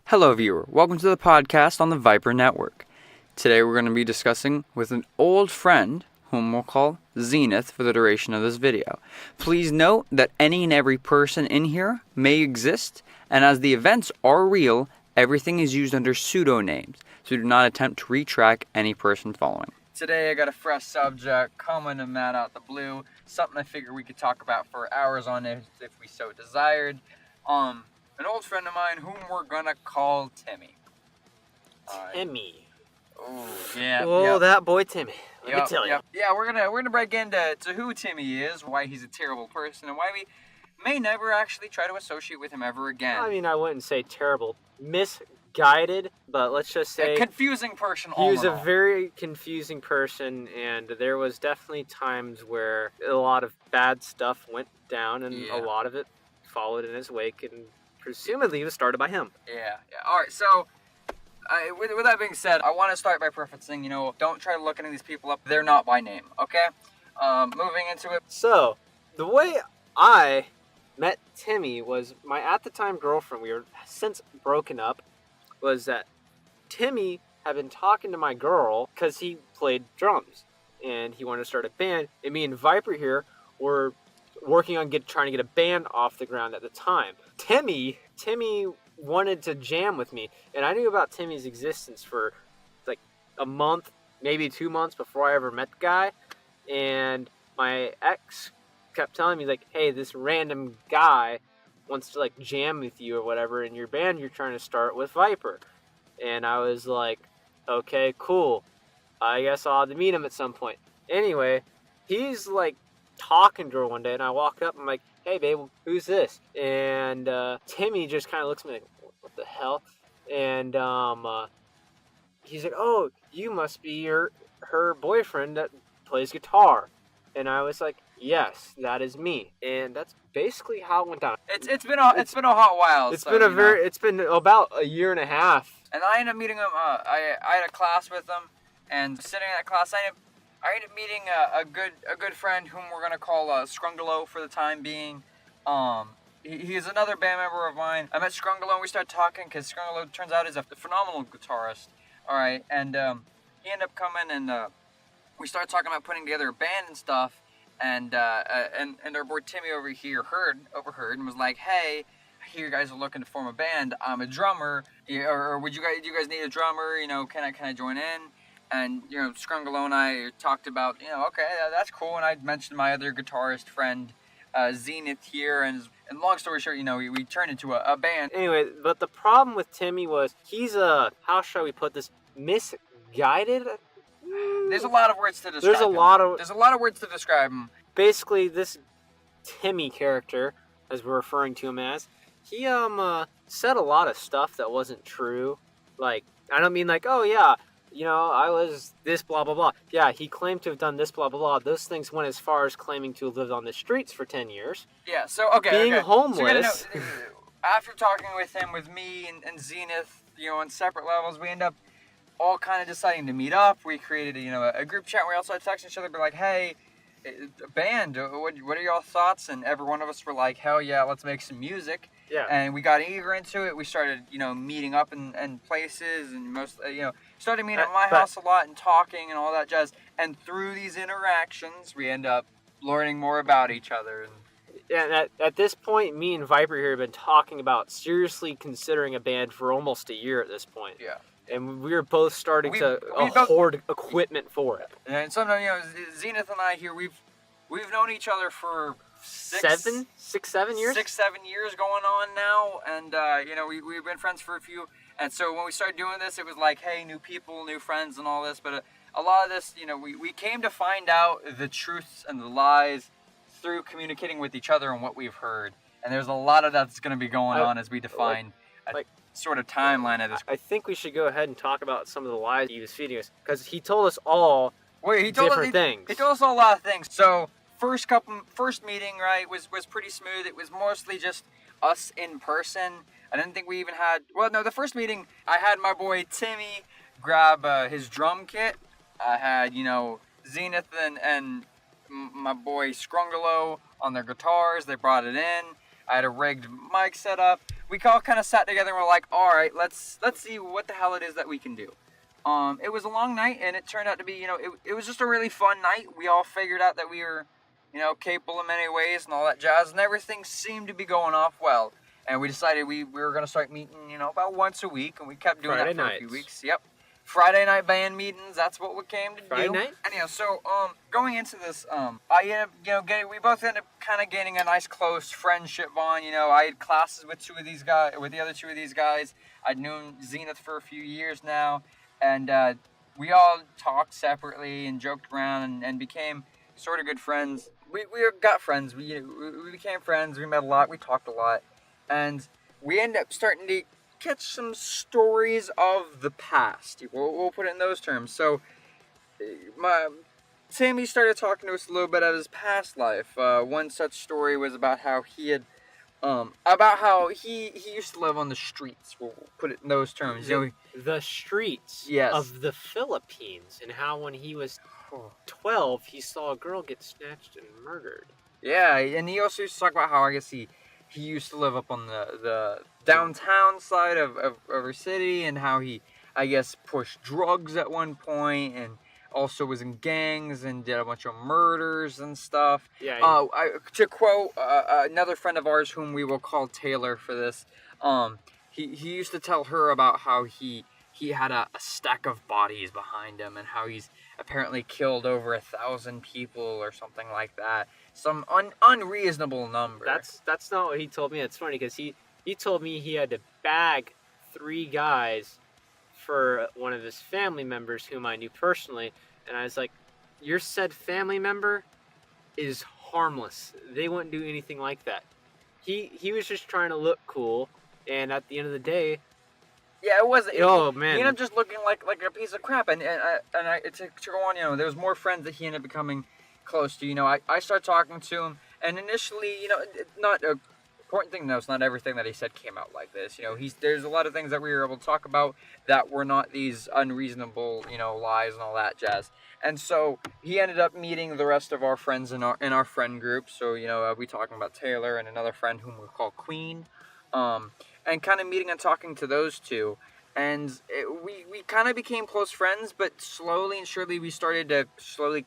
Hello viewer, welcome to the podcast on the Viper Network. Today we're going to be discussing with an old friend, whom we'll call Zenith for the duration of this video. Please note that any and every person in here may exist, and as the events are real, everything is used under pseudonames, so do not attempt to retrack any person following. Today I got a fresh subject coming to Matt out the blue, something I figured we could talk about for hours on it if we so desired. An old friend of mine whom we're gonna call Timmy. Timmy. Oh, yeah. Oh, that boy Timmy. Let me tell you. Yeah, we're gonna break into who Timmy is, why he's a terrible person, and why we may never actually try to associate with him ever again. I mean, I wouldn't say terrible. Misguided, but let's just say... A confusing person. He was a very confusing person, and there was definitely times where a lot of bad stuff went down, and a lot of it followed in his wake, and presumably it was started by him. Yeah. Alright, so... with that being said, I want to start by prefacing, don't try looking these people up. They're not by name, okay? Moving into it. So, the way I met Timmy was my at-the-time girlfriend, we were since broken up, was that Timmy had been talking to my girl because he played drums, and he wanted to start a band, and me and Viper here were working on trying to get a band off the ground at the time. Timmy wanted to jam with me, and I knew about Timmy's existence for like a month, maybe 2 months before I ever met the guy, and my ex kept telling me like, hey, this random guy wants to like jam with you or whatever in your band you're trying to start with Viper. And I was like, okay, cool, I guess I'll have to meet him at some point. Anyway, he's like talking to her one day, and I walk up and I'm like, hey babe, who's this? And Timmy just kind of looks at me like, what the hell? And he's like, oh, you must be her boyfriend that plays guitar. And I was like, yes, that is me. And that's basically how it went down. It's been a hot while. It's been about a year and a half. And I ended up meeting him. I had a class with him, and sitting in that class, I ended up meeting a good friend whom we're gonna call Scrungalo for the time being. He is another band member of mine. I met Scrungalo and we started talking because Scrungalo turns out is a phenomenal guitarist. All right, and he ended up coming and we started talking about putting together a band and stuff. And our boy Timmy over here overheard and was like, hey, I hear you guys are looking to form a band. I'm a drummer, or do you guys need a drummer? Can I join in? And Scrungalo and I talked about, okay, that's cool. And I mentioned my other guitarist friend, Zenith here, and long story short, we turned into a band. Anyway, but the problem with Timmy was he's how shall we put this, misguided? There's a lot of words to describe There's a lot of words to describe him. Basically, this Timmy character, as we're referring to him as, he said a lot of stuff that wasn't true. Like, I don't mean like, oh yeah, I was this blah blah blah. Yeah, he claimed to have done this blah blah blah. Those things went as far as claiming to have lived on the streets for 10 years. Yeah, so being homeless. So after talking with him, with me and Zenith, on separate levels, we end up all kind of deciding to meet up. We created a group chat where we also had texting each other, be like, hey, a band, what are y'all thoughts? And every one of us were like, hell yeah, let's make some music. Yeah. And we got eager into it. We started meeting up in places, and started meeting at my house a lot and talking and all that jazz. And through these interactions, we end up learning more about each other. Yeah, at this point, me and Viper here have been talking about seriously considering a band for almost a year at this point. Yeah. And we were both starting to hoard equipment for it. And sometimes, Zenith and I here, we've known each other for 7 years? 6-7 years going on now. And, we've been friends for a few. And so when we started doing this, it was like, hey, new people, new friends and all this. But a lot of this, we came to find out the truths and the lies through communicating with each other and what we've heard. And there's a lot of that's going to be going on as we define sort of timeline of this. I think we should go ahead and talk about some of the lies he was feeding us, because he told us all different things. He told us a lot of things. So first meeting, right, was pretty smooth. It was mostly just us in person. I didn't think we even had. Well, no, the first meeting I had my boy Timmy grab his drum kit. I had Zenith and my boy Scrungalo on their guitars. They brought it in. I had a rigged mic set up. we all kind of sat together and we're like, all right, let's see what the hell it is that we can do. It was a long night, and it turned out to be, it was just a really fun night. We all figured out that we were, capable in many ways and all that jazz, and everything seemed to be going off well. And we decided we were going to start meeting, about once a week, and we kept doing that for a few weeks. Yep. Friday night band meetings, that's what we came to do. Friday night? Anyhow, so, going into this, I ended up, we both ended up kind of gaining a nice close friendship bond. I had classes with the other two of these guys. I'd known Zenith for a few years now. And we all talked separately and joked around and became sort of good friends. We got friends. We became friends. We met a lot. We talked a lot. And we ended up starting to catch some stories of the past. We'll put it in those terms. So Sammy started talking to us a little bit of his past life. One such story was about how he used to live on the streets. We'll put it in those terms. The streets Yes. of the Philippines, and how when he was 12, he saw a girl get snatched and murdered. Yeah, and he also used to talk about how, I guess, he used to live up on the downtown side of our city, and how he, I guess, pushed drugs at one point, and also was in gangs and did a bunch of murders and stuff. Yeah. To quote another friend of ours, whom we will call Taylor for this, he used to tell her about how he had a stack of bodies behind him, and how he's apparently killed over 1,000 people or something like that. Some unreasonable number. That's not what he told me. It's funny because he told me he had to bag 3 guys for one of his family members whom I knew personally, and I was like, your said family member is harmless. They wouldn't do anything like that. He was just trying to look cool, and at the end of the day, yeah, it was. Man, he ended up just looking like a piece of crap, and to go on, there was more friends that he ended up becoming close to. I started talking to him, and initially, not a important thing, though, it's not everything that he said came out like this. There's a lot of things that we were able to talk about that were not these unreasonable, lies and all that jazz. And so he ended up meeting the rest of our friends in our friend group. So, we talking about Taylor and another friend whom we call Queen, and kind of meeting and talking to those two. And we kind of became close friends, but slowly and surely we started to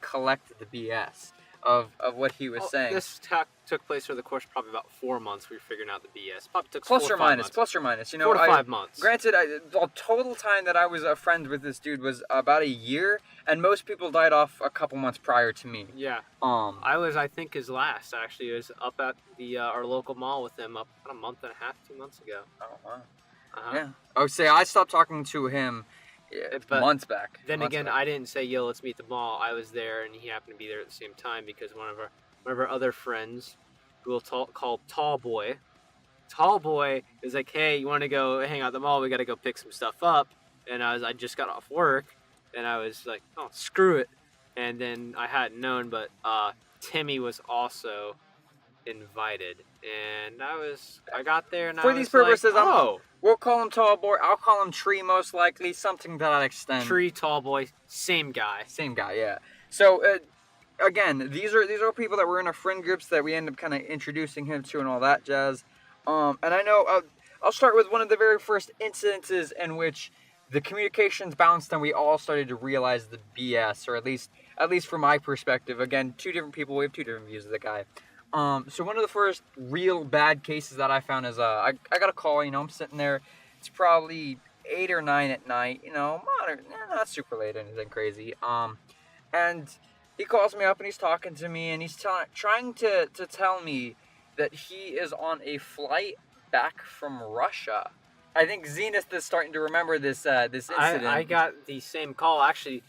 collect the BS of what he was saying. This took place over the course of probably about 4 months. We were figuring out the BS. Probably took plus 4 or minus. 4 to 5 months. Granted, the total time that I was a friend with this dude was about a year, and most people died off a couple months prior to me. Yeah. I think his last actually. It was up at the our local mall with him about a month and a half, 2 months ago. Oh wow. Uh-huh. Yeah. I would say I stopped talking to him months back. Then again, I didn't say, yo, let's meet the mall. I was there, and he happened to be there at the same time because one of our other friends, who we'll call Tall Boy is like, hey, you want to go hang out at the mall? We got to go pick some stuff up. And I just got off work, and I was like, oh, screw it. And then I hadn't known, but Timmy was also invited, and I got there, and for these purposes, like, we'll call him Tall Boy. I'll call him Tree, most likely, something to that extent. Tree, Tall Boy, same guy, yeah. So again, these are people that were in our friend groups that we end up kind of introducing him to and all that jazz. And I know I'll start with one of the very first incidences in which the communications bounced and we all started to realize the BS, or at least from my perspective. Again, 2 different people, we have 2 different views of the guy. So one of the first real bad cases that I found is I got a call. I'm sitting there. It's probably 8 or 9 at night. Modern, not super late, anything crazy. And he calls me up and he's talking to me, and he's trying to tell me that he is on a flight back from Russia. I think Zenith is starting to remember this incident. I got the same call actually.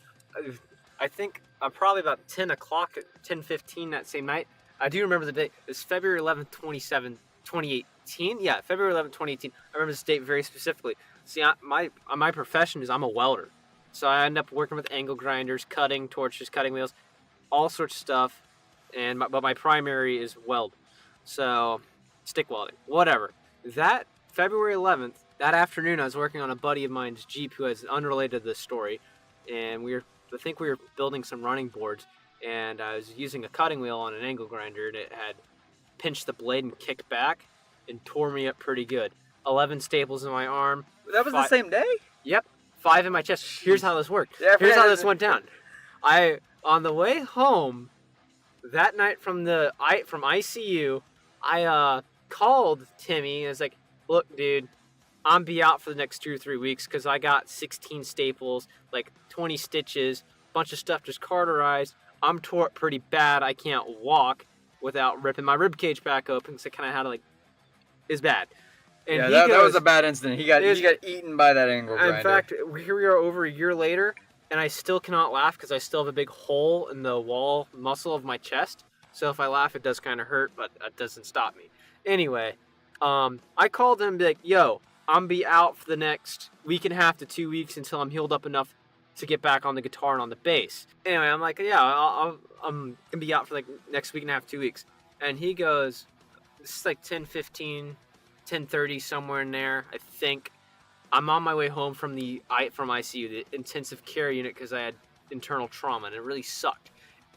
I think probably about 10:15 that same night. I do remember the date. It's February 11th, 2018. Yeah, February 11th, 2018. I remember this date very specifically. See, my profession is I'm a welder. So I end up working with angle grinders, cutting torches, cutting wheels, all sorts of stuff. But my primary is weld. So, stick welding, whatever. That February 11th, that afternoon, I was working on a buddy of mine's Jeep who is unrelated to this story. And I think we were building some running boards. And I was using a cutting wheel on an angle grinder, and it had pinched the blade and kicked back and tore me up pretty good. 11 staples in my arm. That was the same day? Yep, 5 in my chest. Here's how this worked. Yeah, Here's how this went down. On the way home that night from ICU, I called Timmy. I was like, "Look, dude, I'm be out for the next 2 or 3 weeks because I got 16 staples, like 20 stitches, bunch of stuff just cauterized. I'm tore up pretty bad. I can't walk without ripping my rib cage back open because I kind of had to it's bad." And yeah, that was a bad incident. He got eaten by that angle grinder. In fact, here we are over a year later, and I still cannot laugh because I still have a big hole in the wall muscle of my chest. So if I laugh, it does kind of hurt, but that doesn't stop me. Anyway, I called him and be like, "Yo, I'm be out for the next week and a half to 2 weeks until I'm healed up enough to get back on the guitar and on the bass." Anyway, I'm like, "Yeah, I'm gonna be out for like next week and a half, 2 weeks." And he goes, "This is like 10:15, 10:30, somewhere in there, I think. I'm on my way home from ICU, the intensive care unit, because I had internal trauma and it really sucked."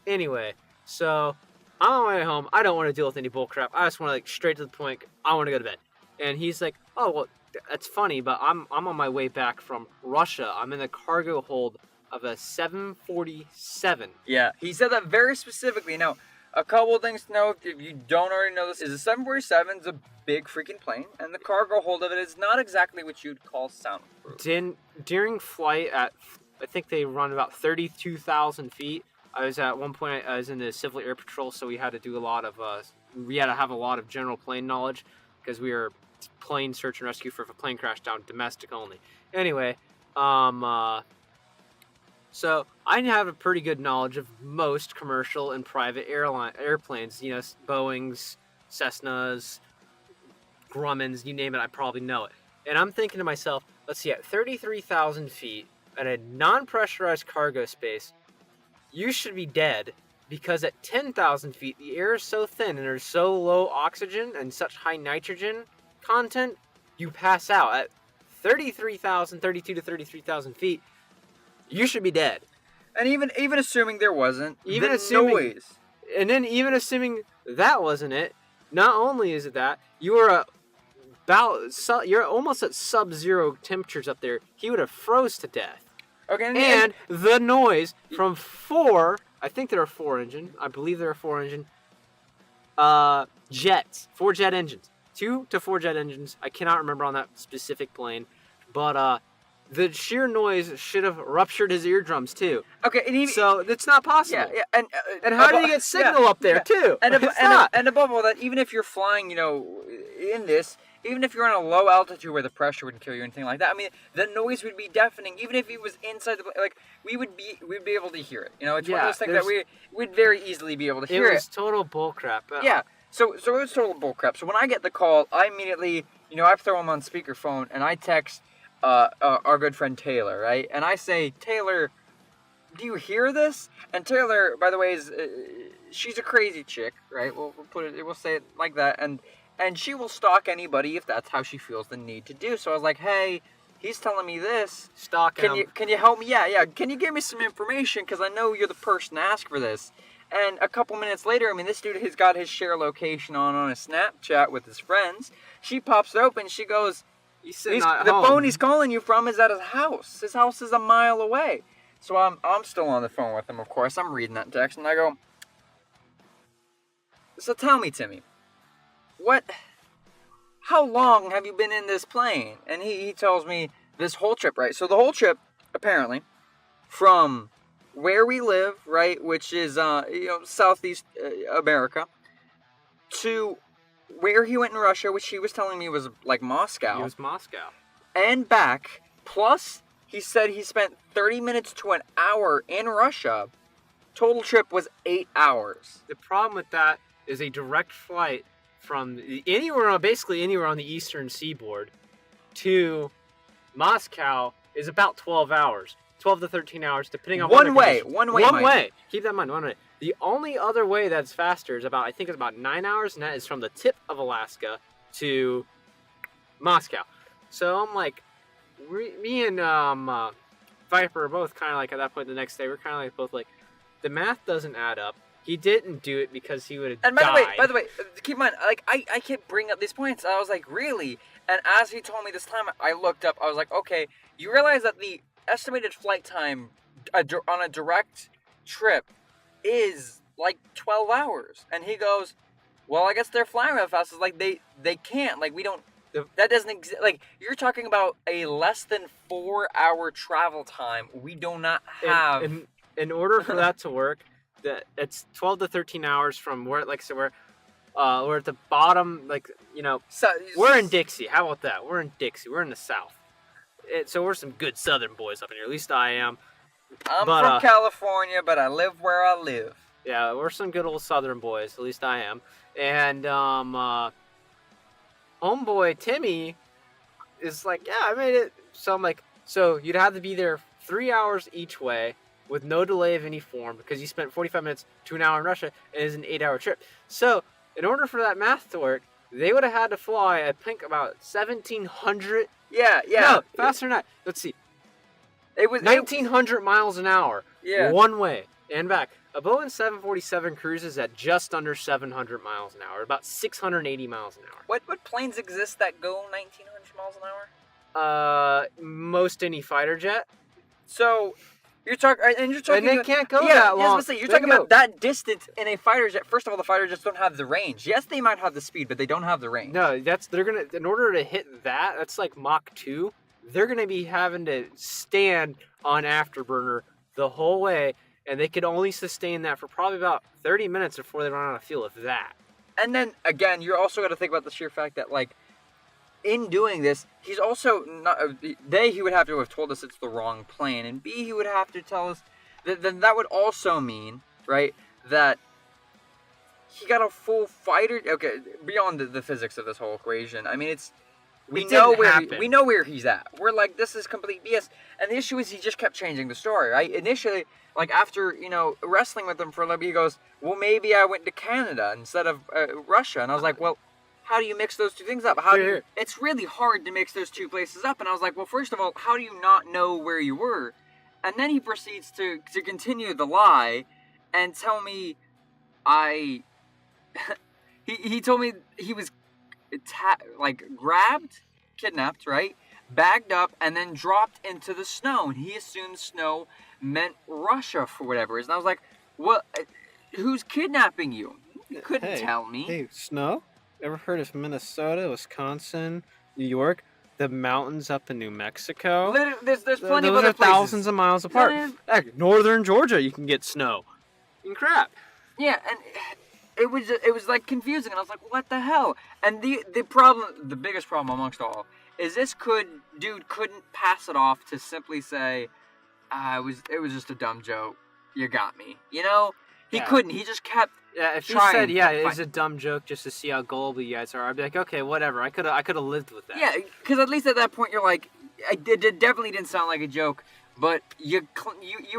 Anyway, so I'm on my way home. I don't want to deal with any bullcrap. I just want to straight to the point. I want to go to bed. And he's like, "Oh, well, that's funny, but I'm on my way back from Russia. I'm in the cargo hold of a 747. Yeah, he said that very specifically. Now, a couple of things to know if you don't already know this is a 747 is a big freaking plane, and the cargo hold of it is not exactly what you'd call soundproof. During flight at, I think they run about 32,000 feet. I was at one point, I was in the Civil Air Patrol, so we had to do we had to have a lot of general plane knowledge because we were plane search and rescue for if a plane crashed down, domestic only. Anyway, so I have a pretty good knowledge of most commercial and private airplanes, Boeings, Cessnas, Grummins, you name it, I probably know it. And I'm thinking to myself, let's see, at 33,000 feet at a non-pressurized cargo space, you should be dead because at 10,000 feet, the air is so thin and there's so low oxygen and such high nitrogen content, you pass out. At 32 to 33,000 feet, you should be dead. And even assuming there wasn't, noise. And then even assuming that wasn't it, not only is it that, you're almost at sub-zero temperatures up there. He would have froze to death. Okay, and the noise from I think there are 4 engine. I believe there are 4 engine. Jets. 4 jet engines. 2 to 4 jet engines. I cannot remember on that specific plane. But the sheer noise should have ruptured his eardrums too. Okay, so it's not possible. Yeah, and how do you get signal up there too? And above all that, even if you're flying, in this, even if you're on a low altitude where the pressure wouldn't kill you or anything like that, I mean, the noise would be deafening. Even if he was inside we'd be able to hear it. It's one of those things that we'd very easily be able to hear it. It was total bullcrap. Yeah. So it was total bullcrap. So when I get the call, I immediately, I throw him on speakerphone and I text our good friend Taylor, right? And I say, "Taylor, do you hear this?" And Taylor, by the way, she's a crazy chick, right? We'll say it like that, and she will stalk anybody if that's how she feels the need to do. So I was like, "Hey, he's telling me this. Stalk him. Can you help me? Yeah. Can you give me some information? Because I know you're the person to ask for this." And a couple minutes later, this dude has got his share location on his Snapchat with his friends. She pops it open. She goes, the phone he's calling you from is at his house. His house is a mile away. So I'm still on the phone with him, of course. I'm reading that text, and I go, "So tell me, Timmy, how long have you been in this plane?" And he tells me this whole trip, right? So the whole trip, apparently, from where we live, right, which is, Southeast America, to where he went in Russia, which he was telling me was like Moscow. It was Moscow. And back. Plus, he said he spent 30 minutes to an hour in Russia. Total trip was 8 hours. The problem with that is a direct flight from basically anywhere on the eastern seaboard to Moscow is about 12 hours. 12 to 13 hours, depending on One way. Keep that in mind, 1 way. The only other way that's faster is about 9 hours, and that is from the tip of Alaska to Moscow. So I'm like, me and Viper are both kind of like, at that point the next day, we're kind of like both like, the math doesn't add up. He didn't do it because he would have died. And by the way, keep in mind, I kept bringing up these points. I was like, really? And as he told me this time, I looked up. I was like, okay, you realize that the estimated flight time on a direct trip is like 12 hours. And he goes, well, I guess they're flying real fast. It's like they can't. Like, we don't. That doesn't exist. Like, you're talking about a less than 4-hour travel time. We do not have. In order for that to work, it's 12 to 13 hours from where, like, so we're at the bottom, like, you know, So, we're in Dixie. How about that? We're in Dixie. We're in the South. So we're some good Southern boys up in here. At least I am. I'm from California, but I live where I live. Yeah, we're some good old Southern boys. At least I am. And homeboy Timmy is like, yeah, I made it. So I'm like, so you'd have to be there 3 hours each way with no delay of any form because you spent 45 minutes to an hour in Russia and it's an 8-hour trip. So in order for that math to work, they would have had to fly, I think, about 1,700. Yeah. No, faster than that. Let's see. It was 1,900 miles an hour. Yeah. One way and back. A Boeing 747 cruises at just under 700 miles an hour, about 680 miles an hour. What planes exist that go 1,900 miles an hour? Most any fighter jet. So you're talking, and they can't go that long. Yeah, I was gonna say, you're talking about that distance in a fighter jet. First of all, the fighter jets don't have the range. Yes, they might have the speed, but they don't have the range. No, in order to hit that, that's like Mach 2. They're gonna be having to stand on afterburner the whole way, and they could only sustain that for probably about 30 minutes before they run out of fuel, if that. And then again, you're also got to think about the sheer fact that, like, in doing this, he's also not. He would have to have told us it's the wrong plane, and B, he would have to tell us that. Then that would also mean, right, that he got a full fighter. Okay, beyond the physics of this whole equation, I mean, we know where he's at. We're like, this is complete BS. And the issue is he just kept changing the story, right? Initially, like, after, wrestling with him for a little bit, he goes, well, maybe I went to Canada instead of Russia. And I was like, well, how do you mix those two things up? It's really hard to mix those two places up. And I was like, well, first of all, how do you not know where you were? And then he proceeds to continue the lie and tell me he told me he was grabbed, kidnapped, right? Bagged up and then dropped into the snow. And he assumed snow meant Russia for whatever reason. I was like, well, who's kidnapping you? You couldn't tell me. Hey, snow? Ever heard of Minnesota, Wisconsin, New York? The mountains up in New Mexico? There's plenty of other places. Those are thousands of miles apart. Heck, northern Georgia, you can get snow. And crap. Yeah, and it was like confusing, and I was like, what the hell? And the biggest problem amongst all is this dude couldn't pass it off to simply say, it was just a dumb joke. You got me. He couldn't. He just kept. Yeah, if he said, it's a dumb joke just to see how gullible you guys are, I'd be like, okay, whatever. I could have lived with that. Yeah, because at least at that point you're like, it definitely didn't sound like a joke, but you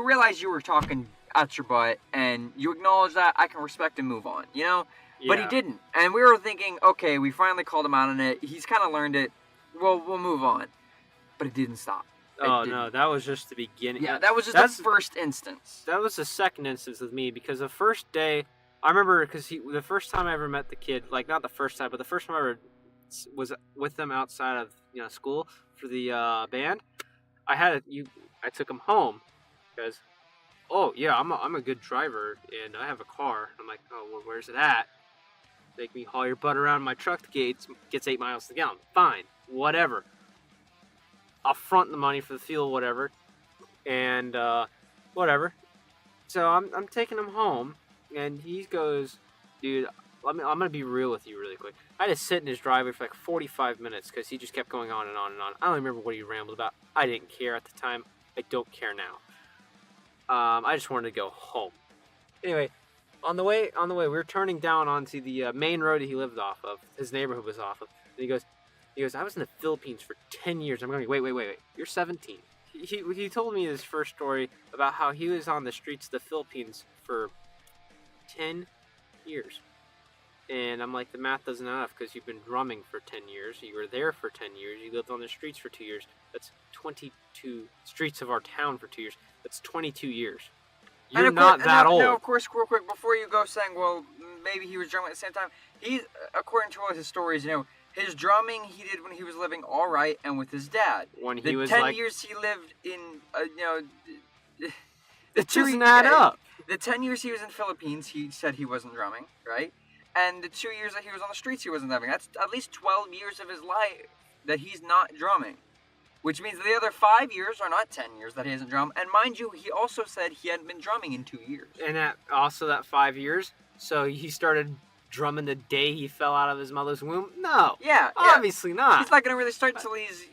realize you were talking out your butt, and you acknowledge that. I can respect and move on, Yeah. But he didn't, and we were thinking, okay, we finally called him out on it. He's kind of learned it. Well, we'll move on, but it didn't stop. No, that was just the beginning. Yeah, that was just the first instance. That was the second instance with me, because the first day, I remember, because the first time I ever met the kid, like, not the first time, but the first time I ever was with them outside of school for the band, I took him home, because, oh yeah, I'm a good driver and I have a car. I'm like, oh, well, where's it at? Make me haul your butt around my truck gets 8 miles to the gallon. Fine, whatever. I'll front the money for the fuel, whatever, and whatever. So I'm taking him home, and he goes, dude, I'm gonna be real with you really quick. I had to sit in his driveway for like 45 minutes because he just kept going on and on and on. I don't remember what he rambled about. I didn't care at the time. I don't care now. I just wanted to go home. Anyway, on the way, we were turning down onto the main road he lived off of. His neighborhood was off of. And he goes, I was in the Philippines for 10 years. I'm going, wait. You're 17. He told me his first story about how he was on the streets of the Philippines for 10 years. And I'm like, the math doesn't add up because you've been drumming for 10 years. You were there for 10 years. You lived on the streets for 2 years. That's 22 streets of our town for 2 years. That's 22 years. You're not that old. No, of course, real quick, before you go saying, well, maybe he was drumming at the same time, according to all his stories, His drumming he did when he was living all right and with his dad. When he The was 10 like, years he lived in, it doesn't add up. The 10 years he was in Philippines, he said he wasn't drumming, right? And the 2 years that he was on the streets, he wasn't drumming. That's at least 12 years of his life that he's not drumming. Which means the other 5 years are not 10 years that he hasn't drummed. And mind you, he also said he hadn't been drumming in 2 years. And that 5 years, so he started drumming the day he fell out of his mother's womb? No. Yeah. Obviously not. He's not going to really start until he's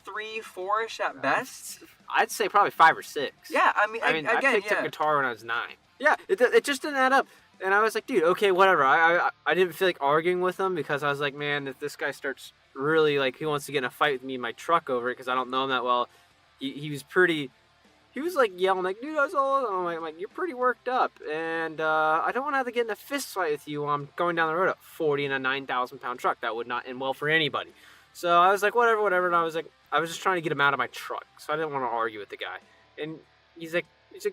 3, 4-ish at best. I'd say probably 5 or 6. Yeah, I mean, I picked up guitar when I was 9. Yeah, it just didn't add up. And I was like, dude, okay, whatever. I didn't feel like arguing with him because I was like, man, if this guy starts really, like, he wants to get in a fight with me in my truck over it because I don't know him that well, he was like yelling like, dude, that's all. I'm like, you're pretty worked up, and I don't want to have to get in a fist fight with you while I'm going down the road at 40 in a 9,000-pound truck. That would not end well for anybody. So I was like, whatever, and I was just trying to get him out of my truck, so I didn't want to argue with the guy. And he's like,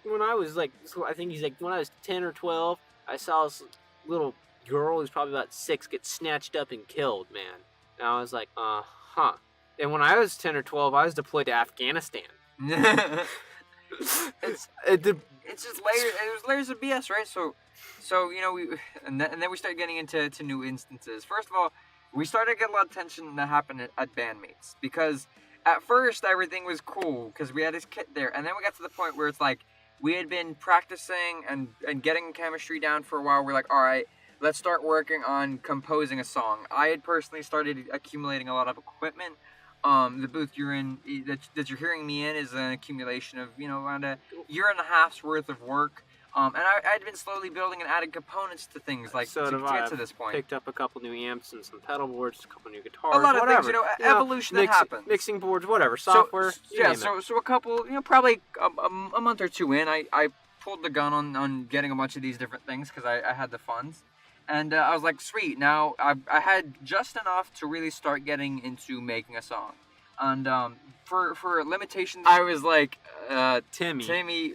when I was like, I think he's like, when I was 10 or 12, I saw this little girl who's probably about 6 get snatched up and killed, man. And I was like, huh. And when I was 10 or 12, I was deployed to Afghanistan. It's just layers. It was layers of BS, right? So and then we started getting into new instances. First of all, we started to get a lot of tension that happened at bandmates because at first everything was cool because we had his kit there, and then we got to the point where it's like we had been practicing and getting chemistry down for a while. We're like, all right, let's start working on composing a song. I had personally started accumulating a lot of equipment. The booth you're in, that you're hearing me in, is an accumulation of, around a year and a half's worth of work. And I'd been slowly building and adding components to things like to get to this point. Picked up a couple new amps and some pedal boards, a couple new guitars, a lot of whatever. things, evolution that happens. Mixing boards, whatever, software. So a couple, probably a month or two in, I pulled the gun on getting a bunch of these different things because I had the funds. And I was like, sweet, now I had just enough to really start getting into making a song. And for limitations, I was like, Timmy,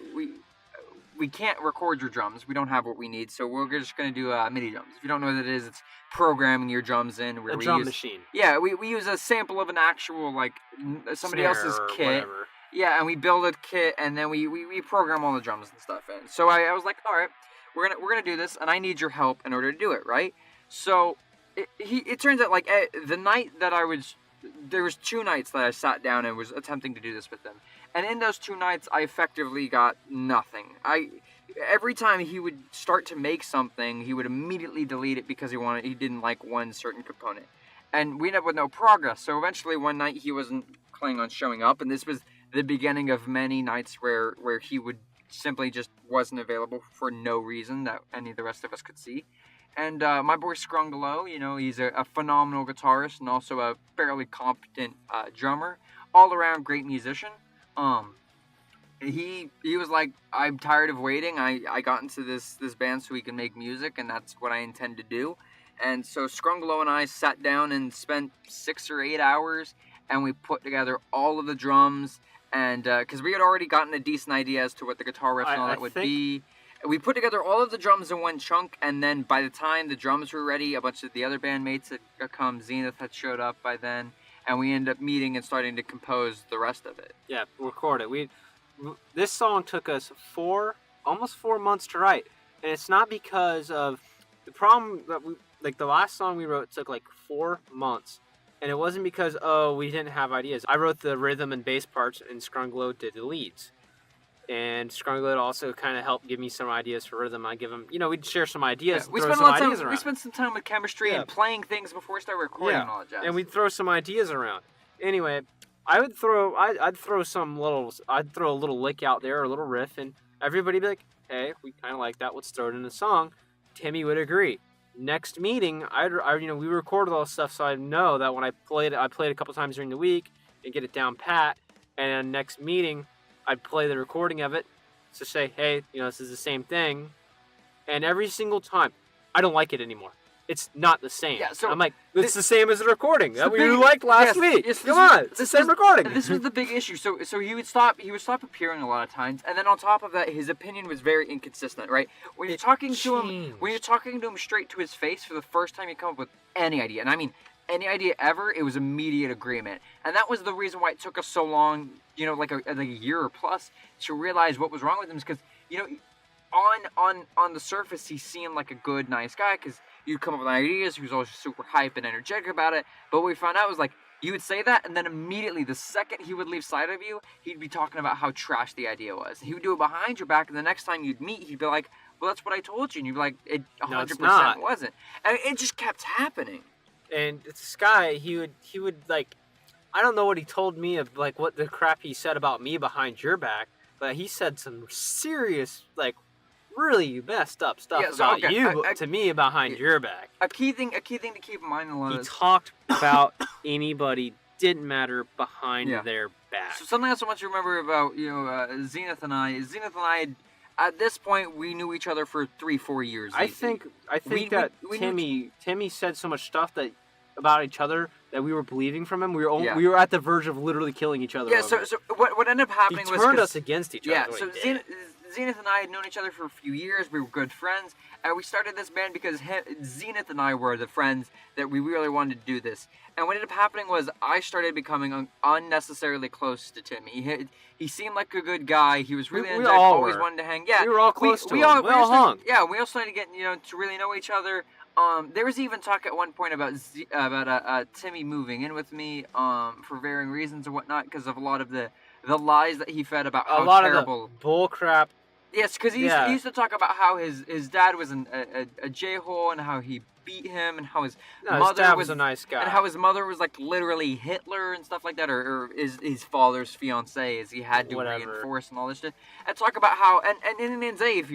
we can't record your drums. We don't have what we need, so we're just going to do MIDI drums. If you don't know what that is, it's programming your drums in. A drum machine. Yeah, we use a sample of an actual, like, somebody else's kit. Whatever. Yeah, and we build a kit, and then we program all the drums and stuff in. So I was like, all right. We're gonna do this, and I need your help in order to do it, right? So it turns out, like, the night that there was 2 nights that I sat down and was attempting to do this with him, and in those 2 nights I effectively got nothing. Every time he would start to make something, he would immediately delete it because he didn't like one certain component, and we ended up with no progress. So eventually one night he wasn't planning on showing up, and this was the beginning of many nights where he would simply just wasn't available for no reason that any of the rest of us could see. And my boy Scrungalo, he's a phenomenal guitarist and also a fairly competent drummer, all around great musician. He was like, I'm tired of waiting. I got into this band so we can make music, and that's what I intend to do. And so Scrungalo and I sat down and spent 6 or 8 hours, and we put together all of the drums. And because we had already gotten a decent idea as to what the guitar riff and all that would be. We put together all of the drums in one chunk, and then by the time the drums were ready, a bunch of the other bandmates had come. Zenith had showed up by then, and we ended up meeting and starting to compose the rest of it. Yeah, record it. This song took us almost 4 months to write, and it's not because of the problem that the last song we wrote took like 4 months. And it wasn't because, we didn't have ideas. I wrote the rhythm and bass parts, and Scrungalo did the leads. And Scrungalo also kind of helped give me some ideas for rhythm. I give him, we'd share some ideas. We spent some time with chemistry and playing things before we started recording and all that jazz. And we'd throw some ideas around. Anyway, I'd throw a little lick out there, or a little riff, and everybody'd be like, hey, we kind of like that. Let's throw it in the song. Timmy would agree. Next meeting, we recorded all this stuff, so I know that when I played it a couple times during the week and get it down pat. And next meeting, I'd play the recording of it to say, hey, this is the same thing. And every single time, I don't like it anymore. It's not the same. Yeah, so I'm like, it's the same as the recording that we liked last week. Yes, come on, it's the same recording. This was the big issue. So he would stop appearing a lot of times, and then on top of that, his opinion was very inconsistent. Right? When you're talking to him straight to his face for the first time, you come up with any idea, and I mean any idea ever, it was immediate agreement. And that was the reason why it took us so long, you know, like a year or plus, to realize what was wrong with him. Because, you know, on the surface, he seemed like a good, nice guy, because you'd come up with ideas, he was always super hype and energetic about it. But what we found out was, like, you would say that, and then immediately, the second he would leave sight of you, he'd be talking about how trash the idea was. He would do it behind your back, and the next time you'd meet, he'd be like, well, that's what I told you. And you'd be like, it 100% wasn't. And it just kept happening. And this guy, he would like, I don't know what he told me of, like, what the crap he said about me behind your back, but he said some serious, like, really messed up stuff about you to me behind your back. A key thing to keep in mind in a lot of this. He talked about anybody, didn't matter, behind their back. So something else I want you to remember about, you know, Zenith and I, at this point, we knew each other for 3-4 years. I think that Timmy said so much stuff that about each other that we were believing from him. We were at the verge of literally killing each other. Yeah. So what ended up happening was he turned us against each other. Yeah. So Zenith and I had known each other for a few years. We were good friends, and we started this band because Zenith and I were the friends that we really wanted to do this. And what ended up happening was I started becoming unnecessarily close to Timmy. He seemed like a good guy. He was really energetic, always wanted to hang. Yeah, we were all close to him. We all hung. Yeah, we all started getting, you know, to really know each other. There was even talk at one point about Timmy moving in with me for varying reasons and whatnot, because of a lot of the lies that he fed about how terrible. Of the bull crap. Yes, because he used to talk about how his dad was a J-hole, and how he beat him, and how his dad was a nice guy, and how his mother was like literally Hitler and stuff like that, or his father's fiance, as he had to reinforce and all this shit. And talk about how and in the end say, if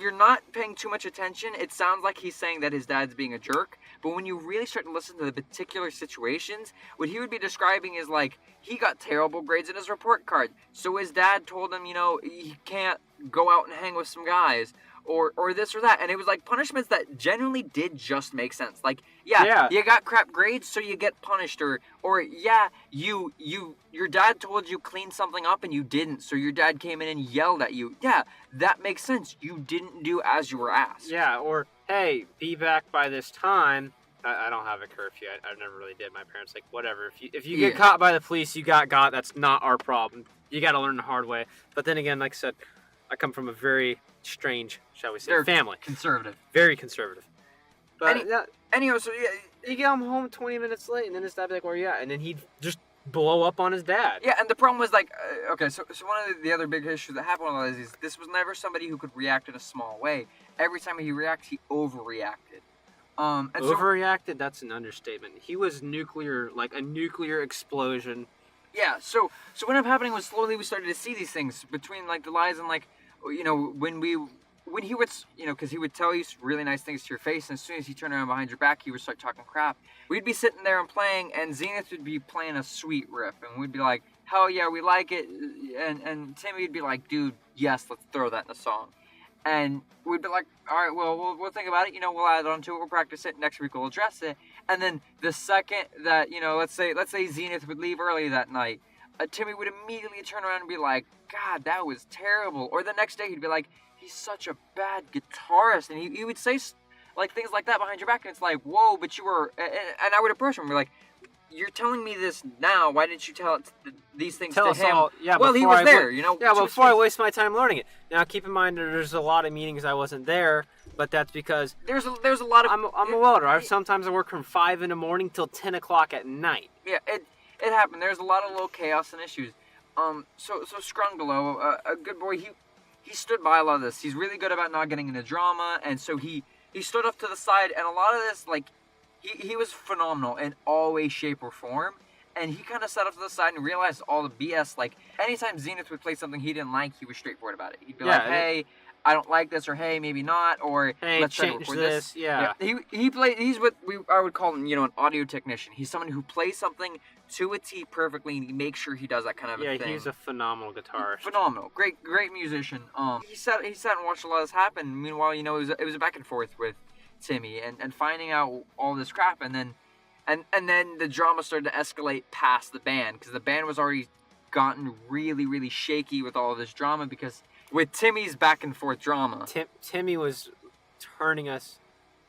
you're not paying too much attention, it sounds like he's saying that his dad's being a jerk. But when you really start to listen to the particular situations, what he would be describing is like, he got terrible grades in his report card. So his dad told him, you know, he can't go out and hang with some guys. Or this or that. And it was like punishments that genuinely did just make sense. Like, you got crap grades, so you get punished. Or your dad told you clean something up and you didn't, so your dad came in and yelled at you. Yeah, that makes sense. You didn't do as you were asked. Yeah, or, hey, be back by this time. I don't have a curfew. I never really did. My parents like, whatever. If you get caught by the police, you got got. That's not our problem. You got to learn the hard way. But then again, like I said, I come from a very strange, shall we say, family. Conservative. Very conservative. But anyway, so you get home 20 minutes late, and then his dad be like, where are you at? And then he'd just blow up on his dad. Yeah, and the problem was like, so one of the other big issues that happened with all this is this was never somebody who could react in a small way. Every time he reacted, he overreacted. And overreacted? That's an understatement. He was nuclear, like a nuclear explosion. Yeah, so what ended up happening was slowly we started to see these things between like the lies and like, you know, when he would, you know, because he would tell you really nice things to your face, and as soon as he turned around behind your back, he would start talking crap. We'd be sitting there and playing, and Zenith would be playing a sweet riff, and we'd be like, hell yeah, we like it, and Timmy would be like, dude, yes, let's throw that in a song. And we'd be like, all right, well, we'll think about it, you know, we'll add on to it, we'll practice it, next week we'll address it. And then the second that, you know, let's say Zenith would leave early that night, Timmy would immediately turn around and be like, God, that was terrible. Or the next day he'd be like, he's such a bad guitarist. And he would say like things like that behind your back, and it's like, whoa, but you were, and I would approach him and be like, you're telling me this now, why didn't you tell these things to him? Well, he was there, you know. Yeah, before I waste my time learning it. Now, keep in mind, there's a lot of meetings I wasn't there, but that's because there's a lot of. I'm a welder. Sometimes I work from 5 in the morning till 10 o'clock at night. Yeah, it happened. There's a lot of little chaos and issues. So Scrungalo, a good boy, he stood by a lot of this. He's really good about not getting into drama, and so he stood up to the side, and a lot of this, like, he was phenomenal in all way, shape, or form. And he kind of sat up to the side and realized all the BS. Like, anytime Zenith would play something he didn't like, he was straightforward about it. He'd be like, hey, I don't like this, or hey, maybe not, or hey, let's try to record this. Yeah. He's what I would call him, you know, an audio technician. He's someone who plays something to a T perfectly, and he makes sure he does that kind of a thing. Yeah, he's a phenomenal guitarist. Phenomenal. Great musician. He sat and watched a lot of this happen. Meanwhile, you know, it was a back and forth with Timmy and finding out all this crap, and then the drama started to escalate past the band, because the band was already gotten really, really shaky with all of this drama, because with Timmy's back and forth drama. Timmy was turning us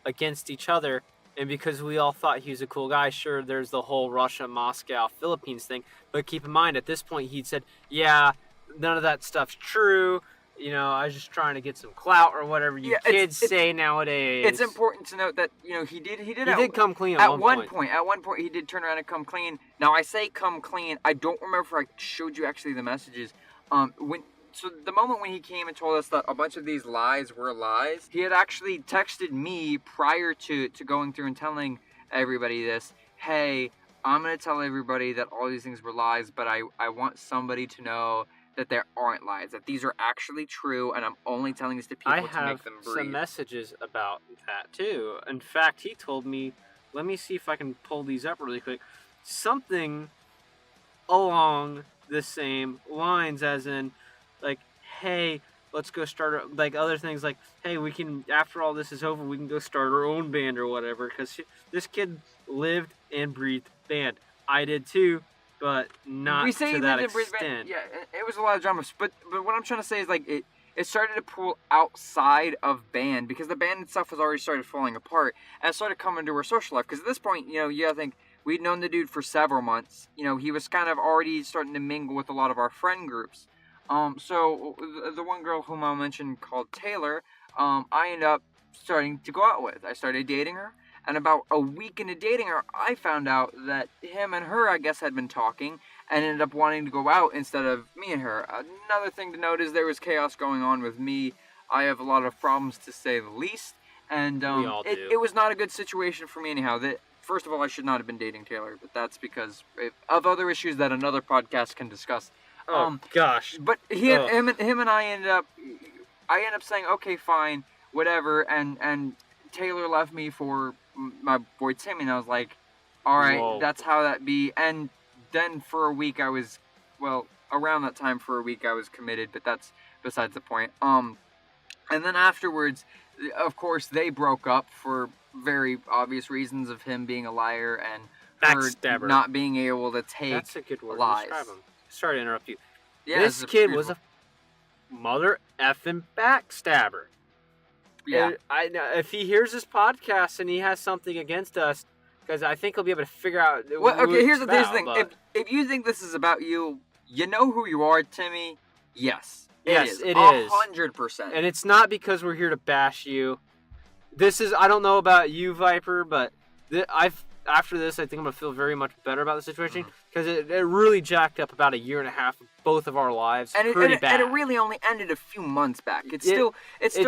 against each other, and because we all thought he was a cool guy, sure, there's the whole Russia, Moscow, Philippines thing. But keep in mind, at this point, he'd said, yeah, none of that stuff's true. You know, I was just trying to get some clout or whatever you kids say nowadays. It's important to note that, you know, he did come clean at one point. At one point, he did turn around and come clean. Now, I say come clean. I don't remember if I showed you actually the messages. So the moment when he came and told us that a bunch of these lies were lies, he had actually texted me prior to going through and telling everybody this. Hey, I'm going to tell everybody that all these things were lies, but I want somebody to know that there aren't lies, that these are actually true, and I'm only telling this to people to make them breathe. I have some messages about that, too. In fact, he told me, let me see if I can pull these up really quick, something along the same lines, as in, like, hey, let's go start, like, other things like, hey, we can, after all this is over, we can go start our own band or whatever, because this kid lived and breathed band. I did, too. But not to that extent. Yeah, it was a lot of drama. But what I'm trying to say is, like, it started to pull outside of band, because the band itself has already started falling apart, and it started coming to our social life. Because at this point, you know, you gotta think, we'd known the dude for several months. You know, he was kind of already starting to mingle with a lot of our friend groups. So the one girl whom I'll mention called Taylor, I ended up starting to go out with. I started dating her. And about a week into dating her, I found out that him and her, I guess, had been talking and ended up wanting to go out instead of me and her. Another thing to note is there was chaos going on with me. I have a lot of problems, to say the least. And it was not a good situation for me anyhow. First of all, I should not have been dating Taylor, but that's because of other issues that another podcast can discuss. Oh, gosh. But him and I ended up saying, okay, fine, whatever. And Taylor left me for my boy Timmy, and I was like, all right, Whoa. That's how that be. And then for a week around that time for a week I was committed, but that's besides the point. And then afterwards, of course, they broke up for very obvious reasons of him being a liar and her not being able to take That's a good word lies. To describe him. Sorry to interrupt you. Yeah, this kid was a mother effing backstabber. Yeah. If he hears this podcast and he has something against us, because I think he'll be able to figure out. Well, okay, here's the thing. But... If you think this is about you, you know who you are, Timmy. Yes, it is. 100%. And it's not because we're here to bash you. I don't know about you, Viper, but after this, I think I'm going to feel very much better about the situation, because it really jacked up about a year and a half of both of our lives. And bad. And it really only ended a few months back. It's still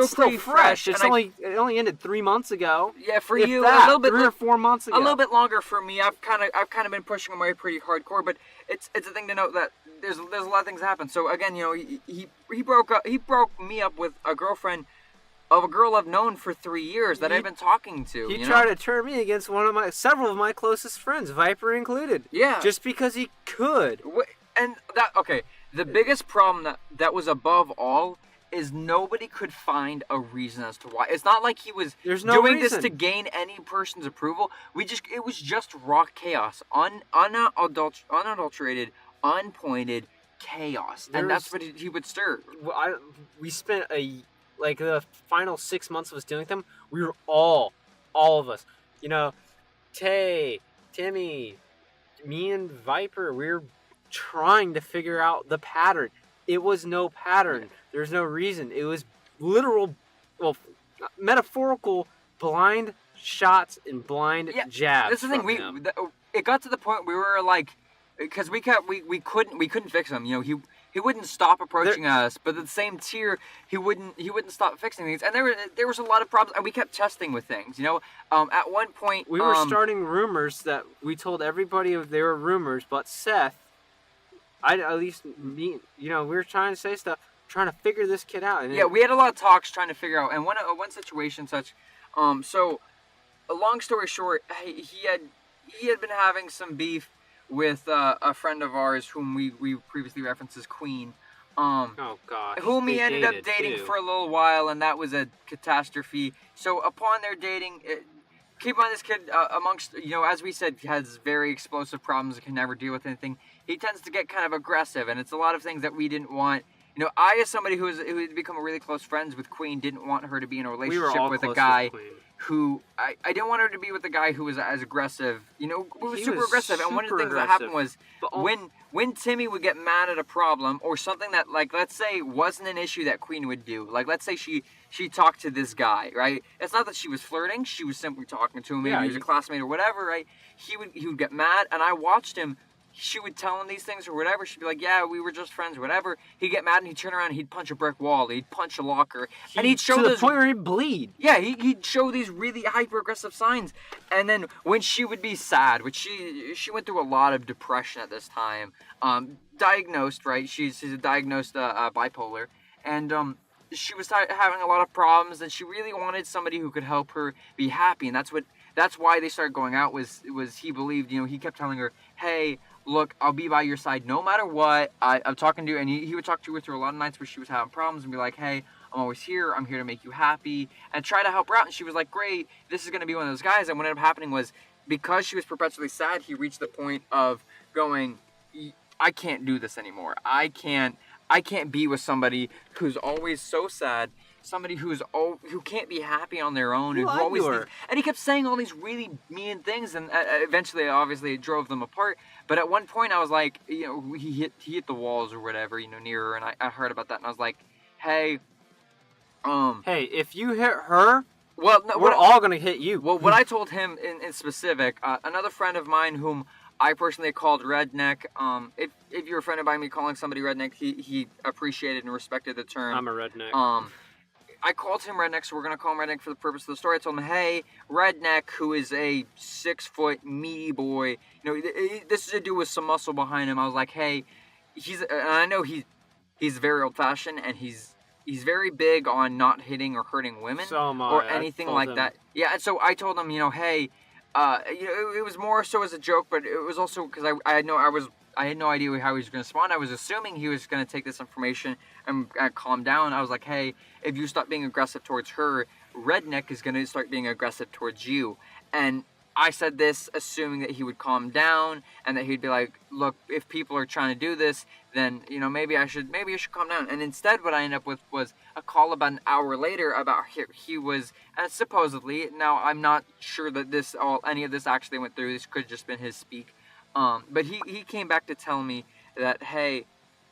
pretty fresh. It only ended 3 months ago. Yeah, for you, a little bit 3 or 4 months ago. A little bit longer for me. I've kind of been pushing away pretty hardcore, but it's a thing to note that there's a lot of things that happen. So again, you know, he broke me up with a girlfriend of a girl I've known for 3 years that I've been talking to. He tried to turn me against several of my closest friends, Viper included. Yeah. Just because he could. And the biggest problem that was above all is nobody could find a reason as to why. It's not like he was doing this to gain any person's approval. It was just raw chaos, unadulterated, unpointed chaos, and that's what he would stir. We spent the final 6 months of us dealing with him, we were all of us, you know, Tay, Timmy, me and Viper, we were trying to figure out the pattern. It was no pattern. There's no reason. It was metaphorical blind shots and blind jabs. That's the thing. It got to the point we were like, because we couldn't fix him. You know, he wouldn't stop approaching us, but at the same tier, he wouldn't stop fixing things. And there was a lot of problems, and we kept testing with things. You know, at one point we were starting rumors that we told everybody they were rumors, but Seth, we were trying to say stuff, trying to figure this kid out. And we had a lot of talks trying to figure out, and one situation such, so, a long story short, he had been having some beef with a friend of ours whom we previously referenced as Queen. Whom he ended up dating for a little while, and that was a catastrophe. So upon their dating, keep in mind this kid, amongst, you know, as we said, has very explosive problems and can never deal with anything. He tends to get kind of aggressive, and it's a lot of things that we didn't want. You know, I, as somebody who had become really close friends with Queen, didn't want her to be in a relationship with a guy who I didn't want her to be with the guy who was as aggressive, who was He super was aggressive. And one of the super things that happened aggressive. was But when Timmy would get mad at a problem or something that, like, let's say wasn't an issue that Queen would do. Like, let's say she talked to this guy, right? It's not that she was flirting; she was simply talking to him. Maybe he was a classmate or whatever, right? He would get mad, and I watched him. She would tell him these things or whatever. She'd be like, yeah, we were just friends or whatever. He'd get mad and he'd turn around and he'd punch a brick wall. He'd punch a locker. And he'd show to the point where he'd bleed. Yeah, he'd show these really hyper-aggressive signs. And then when she would be sad, which she went through a lot of depression at this time, diagnosed, right? She's a diagnosed bipolar. And she was having a lot of problems, and she really wanted somebody who could help her be happy. And that's why they started going out, was he believed, he kept telling her, hey, look, I'll be by your side no matter what. I'm talking to you, and he would talk to her through a lot of nights where she was having problems and be like, hey, I'm always here. I'm here to make you happy, and try to help her out. And she was like, great, this is going to be one of those guys. And what ended up happening was, because she was perpetually sad, he reached the point of going, I can't do this anymore. I can't be with somebody who's always so sad, somebody who can't be happy on their own, and who always and he kept saying all these really mean things, and eventually, obviously, it drove them apart. But at one point, I was like, he hit the walls or whatever, near her, and I heard about that, and I was like, hey, if you hit her, well, no, we're all gonna hit you. Well, what I told him in specific, another friend of mine whom I personally called Redneck. If you're offended by me calling somebody Redneck, he appreciated and respected the term. I'm a redneck. I called him Redneck, so we're going to call him Redneck for the purpose of the story. I told him, hey, Redneck, who is a 6-foot meaty boy, this is a dude with some muscle behind him. I was like, hey, and I know he's very old-fashioned, and he's very big on not hitting or hurting women or anything like that. Yeah, and so I told him, hey, it was more so as a joke, but it was also because I had no idea how he was going to respond. I was assuming he was going to take this information and calm down. I was like, hey, if you stop being aggressive towards her, Redneck is going to start being aggressive towards you. And I said this assuming that he would calm down and that he'd be like, look, if people are trying to do this, then, maybe I should calm down. And instead what I ended up with was a call about an hour later about he was, and supposedly, now I'm not sure that any of this actually went through. This could have just been his speak. But he came back to tell me that, hey,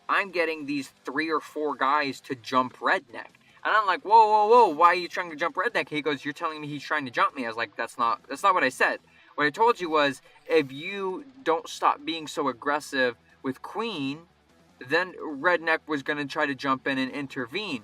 I'm getting these 3 or 4 guys to jump Redneck. And I'm like, whoa, why are you trying to jump Redneck? He goes, you're telling me he's trying to jump me. I was like, that's not what I said. What I told you was, if you don't stop being so aggressive with Queen, then Redneck was going to try to jump in and intervene,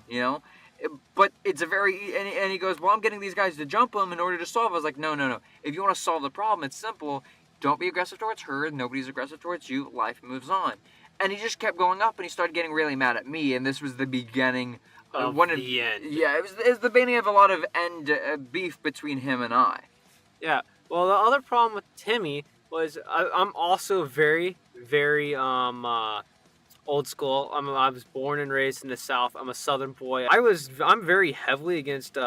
But it's a very, and he goes, well, I'm getting these guys to jump him in order to solve it. I was like, no. If you want to solve the problem, it's simple. Don't be aggressive towards her. Nobody's aggressive towards you. Life moves on. And he just kept going up, and he started getting really mad at me. And this was the beginning of the end. Yeah, it was the beginning of a lot of beef between him and I. Yeah. Well, the other problem with Timmy was I'm also very, very old school. I was born and raised in the South. I'm a Southern boy. I'm very heavily against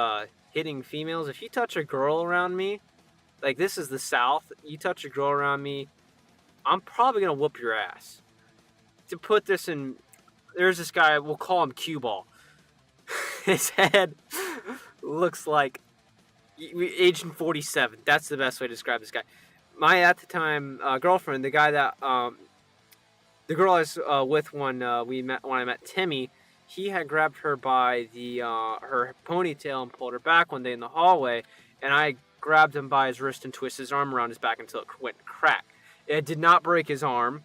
hitting females. If you touch a girl around me, like, this is the South, you touch a girl around me, I'm probably gonna whoop your ass. To put this in, there's this guy, we'll call him Cue Ball. His head looks like Agent 47. That's the best way to describe this guy. My, at the time, girlfriend, the guy that, the girl I was with when I met Timmy, he had grabbed her by her ponytail and pulled her back one day in the hallway, and I grabbed him by his wrist and twisted his arm around his back until it went crack. It did not break his arm.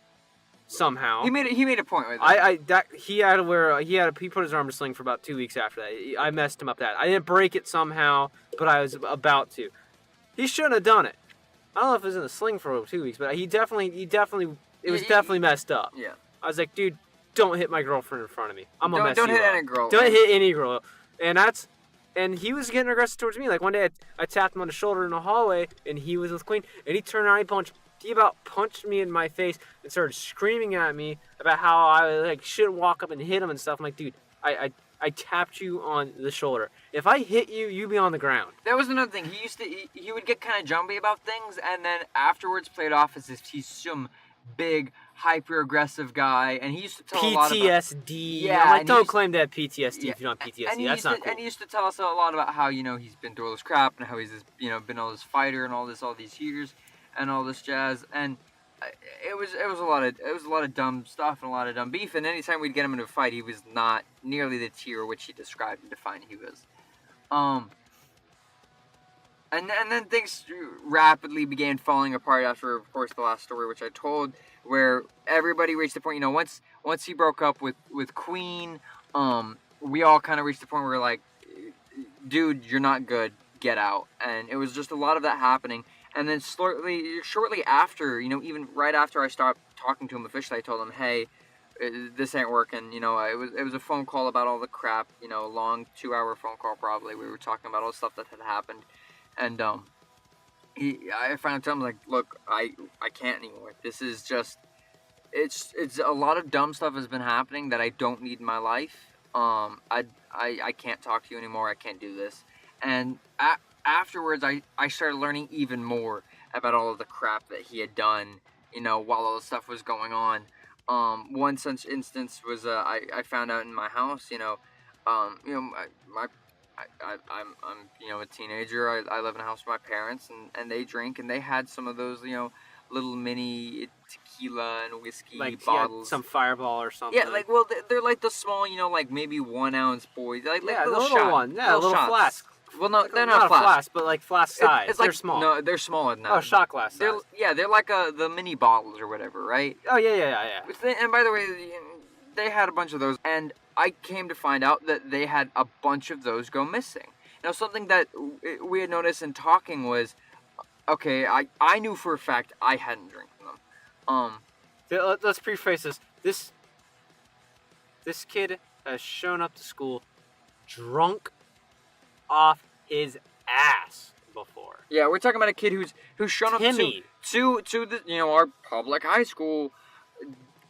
Somehow he made a point with that. He put his arm in a sling for about 2 weeks after that. I messed him up that. I didn't break it somehow, but I was about to. He shouldn't have done it. I don't know if it was in a sling for 2 weeks, but it was definitely messed up. Yeah. I was like, dude, don't hit my girlfriend in front of me. I'm gonna mess you up. Don't hit any girl. Don't hit any girl. And he was getting aggressive towards me. Like, one day I tapped him on the shoulder in the hallway, and he was with Queen, and he turned around, he about punched me in my face and started screaming at me about how I shouldn't walk up and hit him and stuff. I'm like, dude, I tapped you on the shoulder. If I hit you, you be on the ground. That was another thing. He would get kind of jumpy about things, and then afterwards play it off as if he's some big, hyper-aggressive guy, and he used to tell a lot about... PTSD. Yeah, I'm like, and don't he used- claim to have PTSD Yeah, if you don't have and PTSD. he That's used not to, cool. and he used to tell us a lot about how, you know, he's been through all this crap, and how he's this, you know, been all this fighter and all these years, and all this jazz, and it was a lot of dumb stuff and a lot of dumb beef, and anytime we'd get him into a fight, he was not nearly the tier which he described and defined he was. And then things rapidly began falling apart after, of course, the last story which I told, where everybody reached the point, you know, once he broke up with Queen, we all kind of reached the point where we're like, dude, you're not good, get out. And it was just a lot of that happening. And then shortly after, you know, even right after I stopped talking to him officially, I told him, hey, this ain't working. You know, it was a phone call about all the crap, you know, a long 2-hour phone call probably. We were talking about all the stuff that had happened. And I finally told him, like, look, I can't anymore. This is just, it's a lot of dumb stuff has been happening that I don't need in my life. I can't talk to you anymore. I can't do this. And afterwards, I started learning even more about all of the crap that he had done, you know, while all this stuff was going on. One such instance was I found out in my house, you know, I'm you know, a teenager. I live in a house with my parents, and they drink, and they had some of those, you know, little mini tequila and whiskey like bottles. some Fireball or something. Yeah, like, well, they're like the small, you know, like maybe 1 ounce boys, like yeah, little the shot, little one, yeah, little shots. flask. Well, no, Like, they're not a flask. flask, but like flask size. It's like, they're small. No, they're smaller than that. Oh, shot glass size. They're like the mini bottles or whatever, right? Oh yeah. And by the way, they had a bunch of those, and I came to find out that they had a bunch of those go missing. Now, something that we had noticed in talking was, okay, I knew for a fact I hadn't drank them. Let's preface this. This kid has shown up to school drunk off his ass before. Yeah, we're talking about a kid who's shown up to the, you know, our public high school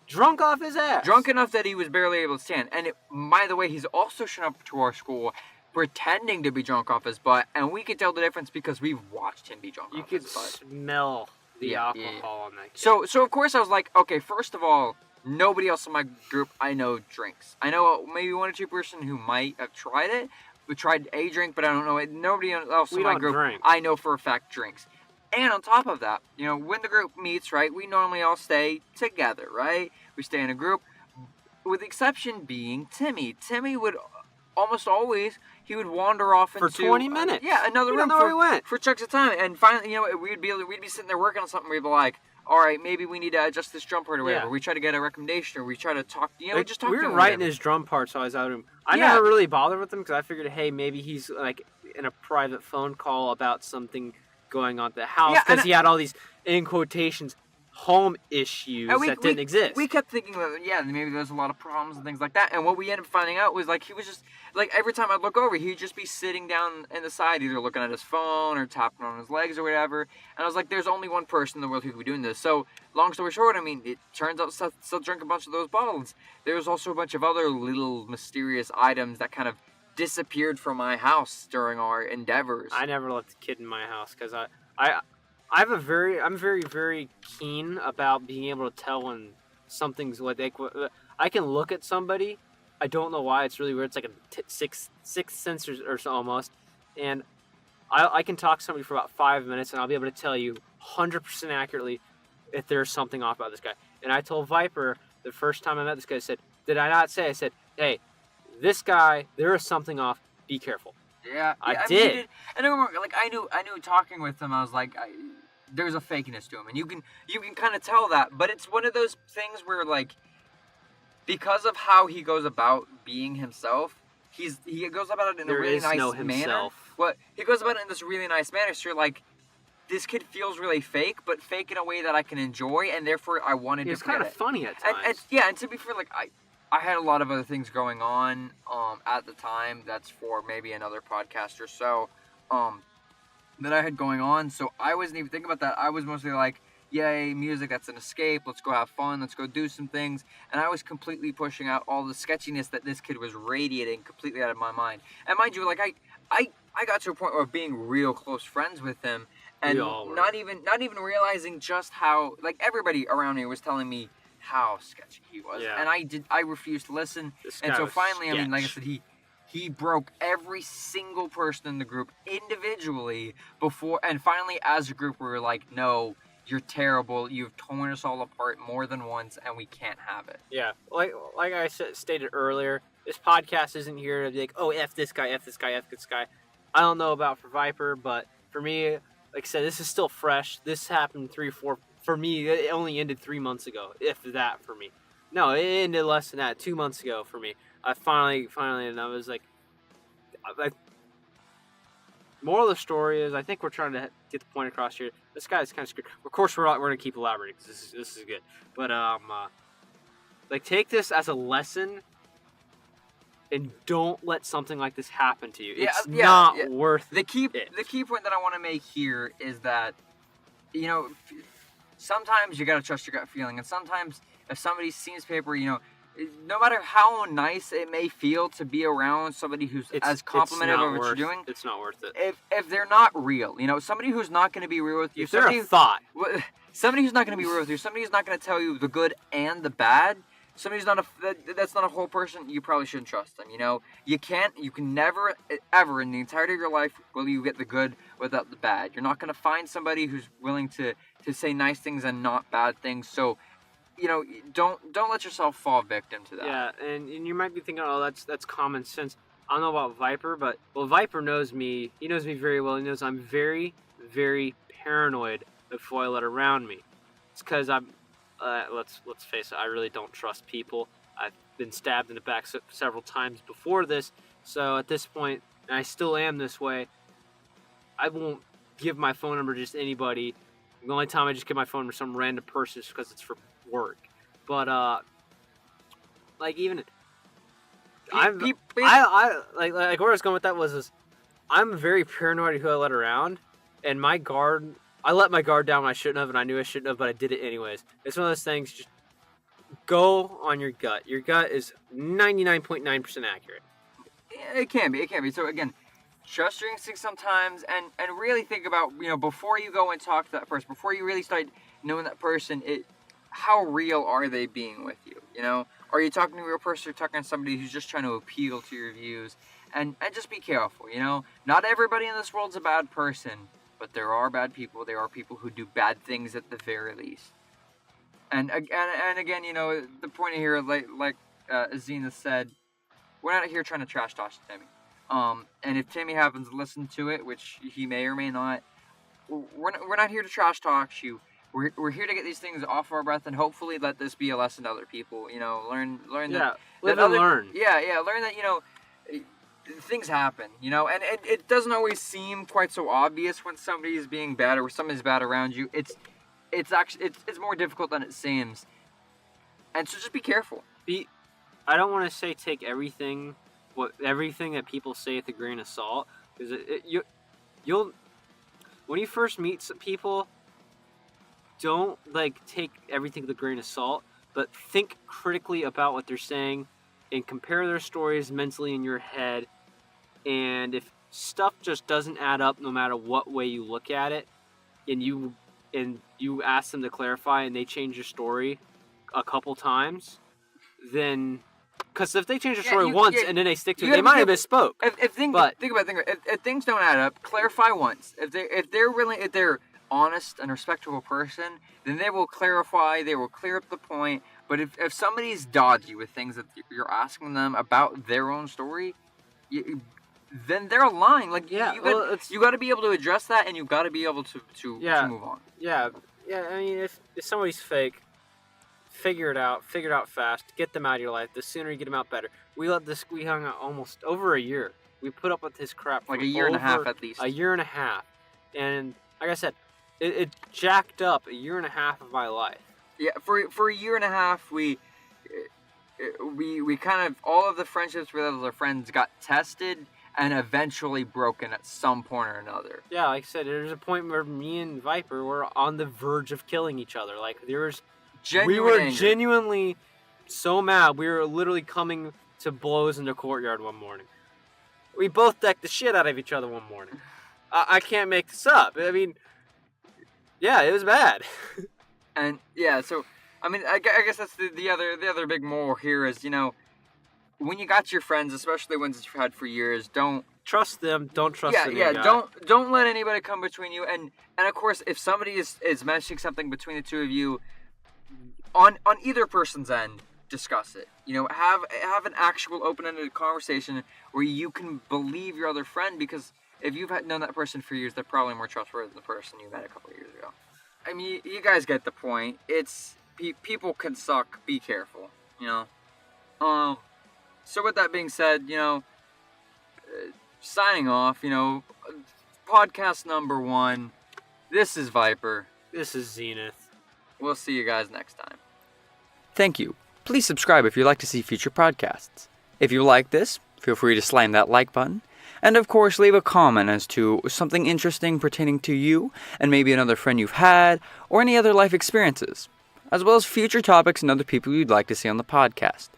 drunk off his ass. Drunk enough that he was barely able to stand. And by the way, he's also shown up to our school pretending to be drunk off his butt, and we could tell the difference because we've watched him be drunk off his butt. You could smell the alcohol on that kid. So of course I was like, okay, first of all, nobody else in my group I know drinks. I know maybe 1 or 2 person who might have tried it. We tried a drink, but I don't know it. Nobody else in my group I know for a fact drinks. And on top of that, you know, when the group meets, right, we normally all stay together, right? We stay in a group, with the exception being Timmy. Timmy would almost always, he would wander off into... For 20 minutes. Another room for chunks of time. And finally, you know, we'd be sitting there working on something, we'd be like, all right, maybe we need to adjust this drum part or whatever. Yeah. We try to get a recommendation, or we try to talk, you know, like, just talk to him. We were writing his drum parts while I was out of him. I never really bothered with him because I figured, hey, maybe he's like in a private phone call about something going on at the house because he had all these, in quotations, home issues that didn't exist. We kept thinking that, maybe there's a lot of problems and things like that. And what we ended up finding out was, like, he was just, like, every time I'd look over, he'd just be sitting down in the side, either looking at his phone or tapping on his legs or whatever. And I was like, there's only one person in the world who could be doing this. So, long story short, I mean, it turns out still drank a bunch of those bottles. There was also a bunch of other little mysterious items that kind of disappeared from my house during our endeavors. I never left a kid in my house because I'm very, very keen about being able to tell when something's I can look at somebody. I don't know why. It's really weird. It's like a sixth sense or so almost. And I can talk to somebody for about 5 minutes, and I'll be able to tell you 100% accurately if there's something off about this guy. And I told Viper the first time I met this guy, I said, did I not say? I said, hey, this guy, there is something off. Be careful. Yeah, I did. And I remember, like, I knew talking with him, I was like, there's a fakeness to him, and you can kind of tell that. But it's one of those things where, like, because of how he goes about being himself, he goes about it in a really nice manner. Well, he goes about it in this really nice manner. So you're like, this kid feels really fake, but fake in a way that I can enjoy, and therefore I wanted to. It's kind of funny at times. And to be fair, like, I had a lot of other things going on at the time. That's for maybe another podcast or so that I had going on. So I wasn't even thinking about that. I was mostly like, yay, music, that's an escape. Let's go have fun. Let's go do some things. And I was completely pushing out all the sketchiness that this kid was radiating completely out of my mind. And mind you, like, I got to a point where being real close friends with him and not even realizing just how, like, everybody around me was telling me, how sketchy he was. Yeah. And I refused to listen. This And guy so was finally, I mean, like I sketch. said, he broke every single person in the group individually before, and finally as a group we were like, no, you're terrible. You've torn us all apart more than once, and we can't have it. Yeah, like I stated earlier, this podcast isn't here to be like, oh, F this guy, F this guy, F this guy. I don't know about for Viper, but for me, like I said, this is still fresh. This happened 3-4, for me, it only ended 3 months ago, if that for me. No, it ended less than that, 2 months ago for me. I finally, and I was like, moral of the story is, I think we're trying to get the point across here. This guy's kind of screwed. Of course, we're going to keep elaborating because this is good. But like, take this as a lesson, and don't let something like this happen to you. It's not worth it. The key point that I want to make here is that, you know, sometimes you gotta trust your gut feeling, and sometimes if somebody seems paper, you know, no matter how nice it may feel to be around somebody who's as complimentary of what you're doing, it's not worth it. If they're not real, you know, somebody who's not going to be real with you, if they're a thought, somebody who's not going to be real with you, somebody who's not going to tell you the good and the bad, somebody who's that's not a whole person, you probably shouldn't trust them. You know, you can never ever in the entirety of your life will you get the good without the bad. You're not going to find somebody who's willing to say nice things and not bad things. So, you know, don't let yourself fall victim to that. Yeah, and you might be thinking, oh, that's common sense. I don't know about Viper, but Viper knows me. He knows me very well. He knows I'm very, very paranoid of who I let around me. It's because I'm. Let's face it. I really don't trust people. I've been stabbed in the back several times before this. So at this point, and I still am this way, I won't give my phone number to just anybody. The only time I just give my phone number to some random person is because it's for work. But like even I like where I was going with that was I'm very paranoid of who I let around, and I let my guard down when I shouldn't have, and I knew I shouldn't have, but I did it anyways. It's one of those things. Just go on your gut. Your gut is 99.9% accurate. It can be. So again, trust your instincts sometimes, and really think about, you know, before you go and talk to that person, before you really start knowing that person, how real are they being with you? You know, are you talking to a real person, or talking to somebody who's just trying to appeal to your views? And just be careful. You know, not everybody in this world's a bad person, but there are bad people. There are people who do bad things at the very least. And again, you know, the point here, like Azina said, we're not here trying to trash talk Timmy. And if Timmy happens to listen to it, which he may or may not, we're not here to trash talk you. We're here to get these things off our breath, and hopefully let this be a lesson to other people. You know, learn that. Live and learn. Yeah, learn that, you know, things happen. You know, and it doesn't always seem quite so obvious when somebody is being bad or somebody's bad around you. It's more difficult than it seems. And so just be careful. I don't want to say take everything that people say with a grain of salt, because you'll when you first meet some people, don't like take everything with a grain of salt, but think critically about what they're saying and compare their stories mentally in your head. And if stuff just doesn't add up no matter what way you look at it, and you ask them to clarify and they change your story a couple times, then because if they change the story once and then they stick to it, they might have misspoke. Think about it. If things don't add up, clarify once. If they're honest and respectable person, then they will clarify. They will clear up the point. But if somebody's dodgy with things that you're asking them about their own story, then they're lying. Like you got to be able to address that, and you got to be able to move on. Yeah. I mean, if somebody's fake, figure it out fast. Get them out of your life. The sooner you get them out, better. We hung out almost over a year. We put up with his crap for like a year and a half at least. A year and a half, and like I said, it jacked up a year and a half of my life. Yeah, for a year and a half, we kind of, all of the friendships with other friends got tested and eventually broken at some point or another. Yeah, like I said, there's a point where me and Viper were on the verge of killing each other. Like we were genuinely so mad. We were literally coming to blows in the courtyard one morning. We both decked the shit out of each other one morning. I can't make this up. I mean, yeah, it was bad. And yeah, so I mean, I guess that's the other big moral here is, when you got your friends, especially ones that you've had for years, don't trust them. Don't trust them. Don't let anybody come between you. And of course, if somebody is mentioning something between the two of you, on either person's end, discuss it. Have an actual open-ended conversation where you can believe your other friend, because if you've known that person for years, they're probably more trustworthy than the person you met a couple of years ago. I mean, you guys get the point. It's people can suck. Be careful. So with that being said, signing off. Podcast number 1. This is Viper. This is Zenith. We'll see you guys next time. Thank you. Please subscribe if you'd like to see future podcasts. If you like this, feel free to slam that like button. And of course, leave a comment as to something interesting pertaining to you and maybe another friend you've had, or any other life experiences, as well as future topics and other people you'd like to see on the podcast.